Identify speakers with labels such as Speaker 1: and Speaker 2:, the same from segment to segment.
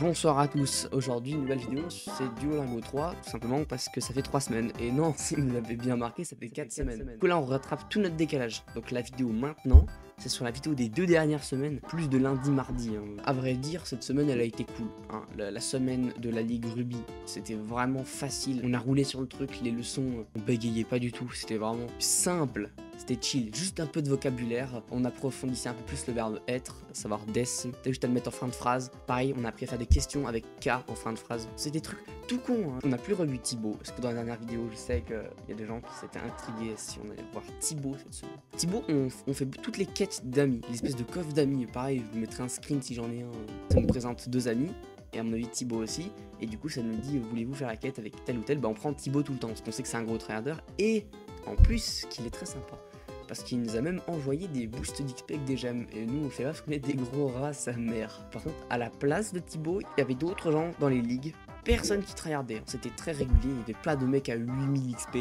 Speaker 1: Bonsoir à tous, aujourd'hui nouvelle vidéo, c'est Duolingo 3, tout simplement parce que ça fait 3 semaines, et non, si vous l'avez bien marqué, ça fait 4 semaines. Du coup là on rattrape tout notre décalage, donc la vidéo maintenant, c'est sur la vidéo des 2 dernières semaines, plus de lundi, mardi. À vrai dire, cette semaine elle a été cool, hein. La semaine de la Ligue Ruby, c'était vraiment facile, on a roulé sur le truc, les leçons, on bégayait pas du tout, c'était vraiment simple. C'était chill, juste un peu de vocabulaire, on approfondissait un peu plus le verbe être, à savoir des, t'as juste à le mettre en fin de phrase. Pareil, on a appris à faire des questions avec K en fin de phrase. C'est des trucs tout cons, hein. On n'a plus revu Thibaut, parce que dans la dernière vidéo, je sais qu'il y a des gens qui s'étaient intrigués si on allait voir Thibaut cette semaine. Thibaut, on fait toutes les quêtes d'amis, l'espèce de coffre d'amis. Pareil, je vous mettrai un screen si j'en ai un. Ça me présente 2 amis. Et à mon avis Thibaut aussi, et du coup ça nous dit voulez-vous faire la quête avec tel ou tel, bah on prend Thibaut tout le temps, parce qu'on sait que c'est un gros tryharder, et en plus qu'il est très sympa, parce qu'il nous a même envoyé des boosts d'XP avec des gemmes, et nous on fait parce qu'on est des gros rats sa mère. Par contre à la place de Thibaut, il y avait d'autres gens dans les ligues, personne qui tryhardait, c'était très régulier, il y avait plein de mecs à 8000 XP,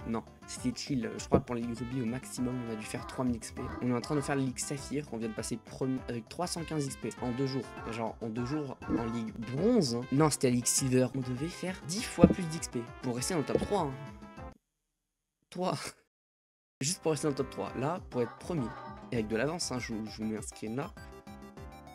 Speaker 1: non, c'était chill. Je crois que pour la Ligue Ruby au maximum on a dû faire 3000 XP. On est en train de faire la Ligue Saphir, on vient de passer premier avec 315 XP en 2 jours. Genre en 2 jours en Ligue Bronze, hein. Non c'était la Ligue Silver, on devait faire 10 fois plus d'XP pour rester dans le top 3, hein. 3 juste pour rester dans le top 3, là pour être premier, et avec de l'avance, hein, je vous mets un screen là,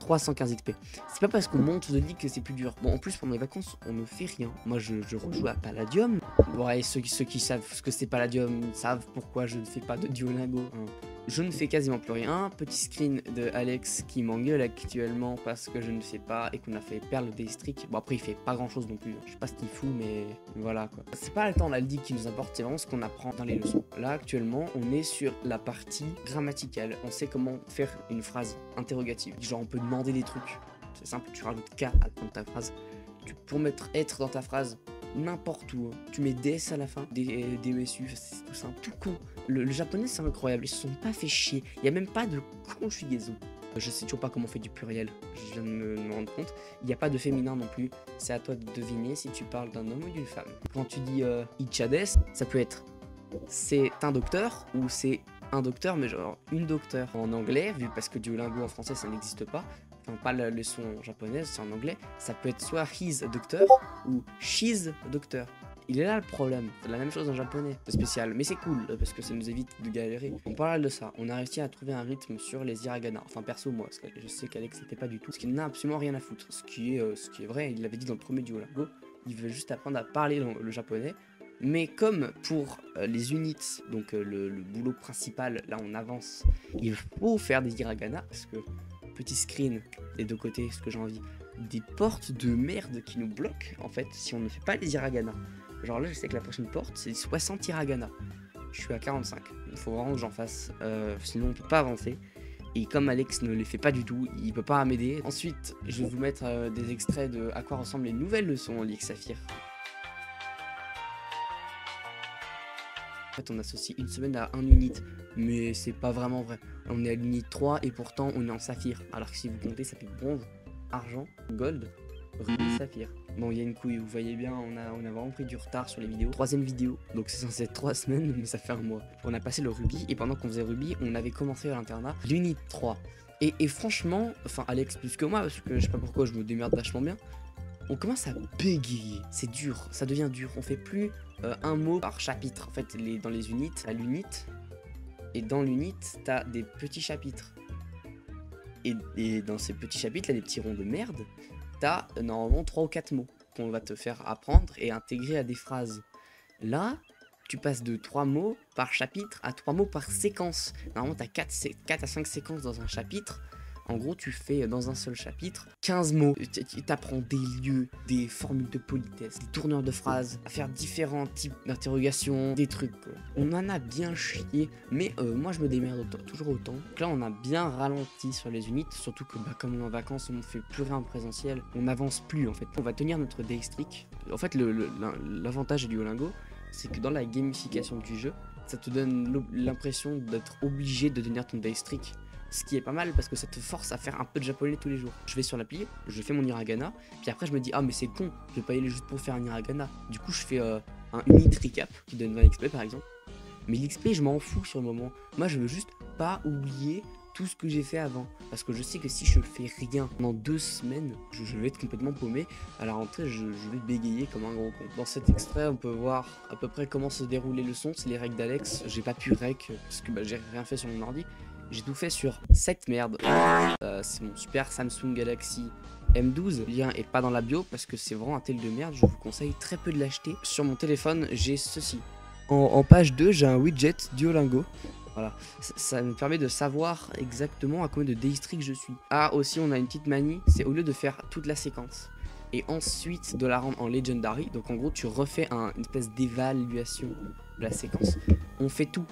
Speaker 1: 315 XP. C'est pas parce qu'on monte de ligue que c'est plus dur. Bon, en plus, pendant les vacances, on ne fait rien. Moi, je rejoue à Palladium. Ouais, ceux qui savent ce que c'est Palladium savent pourquoi je ne fais pas de Duolingo, hein. Je ne fais quasiment plus rien. Petit screen de Alex qui m'engueule actuellement parce que je ne fais pas et qu'on a fait perdre le district. Bon, après, il fait pas grand chose non plus. Je sais pas ce qu'il fout, mais voilà quoi. C'est pas le temps la ligue qui nous importe, c'est vraiment ce qu'on apprend dans les leçons. Là, actuellement, on est sur la partie grammaticale. On sait comment faire une phrase interrogative. Genre, on peut demander des trucs. C'est simple, tu rajoutes K à la fin de ta phrase. Pour mettre être dans ta phrase, n'importe où, hein. Tu mets DS à la fin, des MSU, c'est tout simple, tout con. Le japonais c'est incroyable, ils se sont pas fait chier, il n'y a même pas de conjugaison. Je sais toujours pas comment on fait du pluriel, je viens de me rendre compte. Il n'y a pas de féminin non plus, c'est à toi de deviner si tu parles d'un homme ou d'une femme. Quand tu dis Ichades, ça peut être c'est un docteur ou c'est un docteur, mais genre une docteur en anglais, vu parce que Duolingo en français ça n'existe pas. Enfin, pas la leçon japonaise, c'est en anglais. Ça peut être soit he's a doctor ou she's a doctor. Il est là le problème, c'est la même chose en japonais, c'est spécial, mais c'est cool parce que ça nous évite de galérer. On parle de ça, on a réussi à trouver un rythme sur les hiragana, enfin perso moi, parce que je sais qu'Alex n'était pas du tout, parce qu'il n'a absolument rien à foutre, ce qui est vrai, il l'avait dit dans le premier Duolingo, il veut juste apprendre à parler le japonais, mais comme pour les units, donc le boulot principal, là on avance, il faut faire des hiragana, parce que petit screen des deux côtés, ce que j'ai envie, des portes de merde qui nous bloquent en fait si on ne fait pas les hiragana. Genre là je sais que la prochaine porte c'est 60 hiragana, je suis à 45, il faut vraiment que j'en fasse, sinon on peut pas avancer. Et comme Alex ne les fait pas du tout, il peut pas m'aider. Ensuite je vais vous mettre des extraits de à quoi ressemblent les nouvelles leçons en Ligue Saphir. En fait on associe une semaine à un unit, mais c'est pas vraiment vrai. On est à l'unit 3 et pourtant on est en saphir, alors que si vous comptez ça fait bronze, argent, gold, rubis, saphir. Bon il y a une couille, vous voyez bien, on a vraiment pris du retard sur les vidéos. 3ème vidéo, donc c'est censé être 3 semaines, mais ça fait un mois. On a passé le rubis et pendant qu'on faisait rubis, on avait commencé à l'internat l'unit 3. Et franchement, enfin Alex plus que moi, parce que je sais pas pourquoi je me démerde vachement bien, on commence à bégayer, c'est dur, ça devient dur, on fait plus un mot par chapitre. En fait, dans les units, t'as l'unit, et dans l'unit, t'as des petits chapitres. Et dans ces petits chapitres, là, des petits ronds de merde, t'as normalement 3 ou 4 mots qu'on va te faire apprendre et intégrer à des phrases. Là, tu passes de 3 mots par chapitre à 3 mots par séquence. Normalement, t'as 4 à 5 séquences dans un chapitre. En gros, tu fais dans un seul chapitre 15 mots. Tu apprends des lieux, des formules de politesse, des tourneurs de phrases, à faire différents types d'interrogations, des trucs quoi. On en a bien chié, mais moi je me démerde toujours autant. Donc là, on a bien ralenti sur les unités, surtout que comme on est en vacances, on ne fait plus rien en présentiel, on n'avance plus en fait. On va tenir notre day streak. En fait, l'avantage du Duolingo, c'est que dans la gamification du jeu, ça te donne l'impression d'être obligé de tenir ton day streak. Ce qui est pas mal parce que ça te force à faire un peu de japonais tous les jours. Je vais sur l'appli, je fais mon hiragana, puis après je me dis ah mais c'est con, je vais pas y aller juste pour faire un hiragana. Du coup je fais un unit recap qui donne 20 XP par exemple. Mais l'XP je m'en fous sur le moment. Moi je veux juste pas oublier tout ce que j'ai fait avant. Parce que je sais que si je fais rien pendant 2 semaines, je vais être complètement paumé. À la rentrée, je vais bégayer comme un gros con. Dans cet extrait, on peut voir à peu près comment se déroulait le son. C'est les règles d'Alex. J'ai pas pu rec parce que j'ai rien fait sur mon ordi. J'ai tout fait sur cette merde. C'est mon super Samsung Galaxy M12. Le lien est pas dans la bio parce que c'est vraiment un tel de merde. Je vous conseille très peu de l'acheter. Sur mon téléphone, j'ai ceci. En page 2, j'ai un widget Duolingo. Voilà, ça me permet de savoir exactement à combien de districts je suis. Ah, aussi, on a une petite manie, c'est au lieu de faire toute la séquence et ensuite de la rendre en Legendary, donc en gros, tu refais une espèce d'évaluation de la séquence. On fait tout.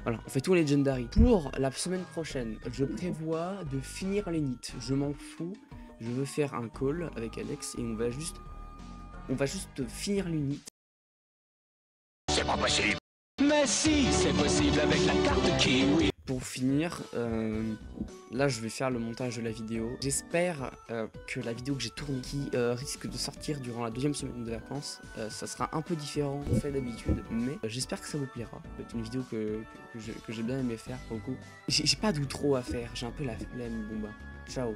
Speaker 1: Voilà, on fait tout en Legendary. Pour la semaine prochaine, je prévois de finir les nits. Je m'en fous, je veux faire un call avec Alex et on va juste finir l'unit.
Speaker 2: C'est pas possible. Mais si, c'est possible avec la carte Kiwi.
Speaker 1: Pour finir, là je vais faire le montage de la vidéo. J'espère que la vidéo que j'ai tournée qui risque de sortir durant la 2e semaine de vacances, ça sera un peu différent qu'on fait d'habitude, mais j'espère que ça vous plaira. C'est une vidéo que j'ai bien aimé faire pour le coup. J'ai pas d'outro à faire, j'ai un peu la flemme, bon bah, ciao.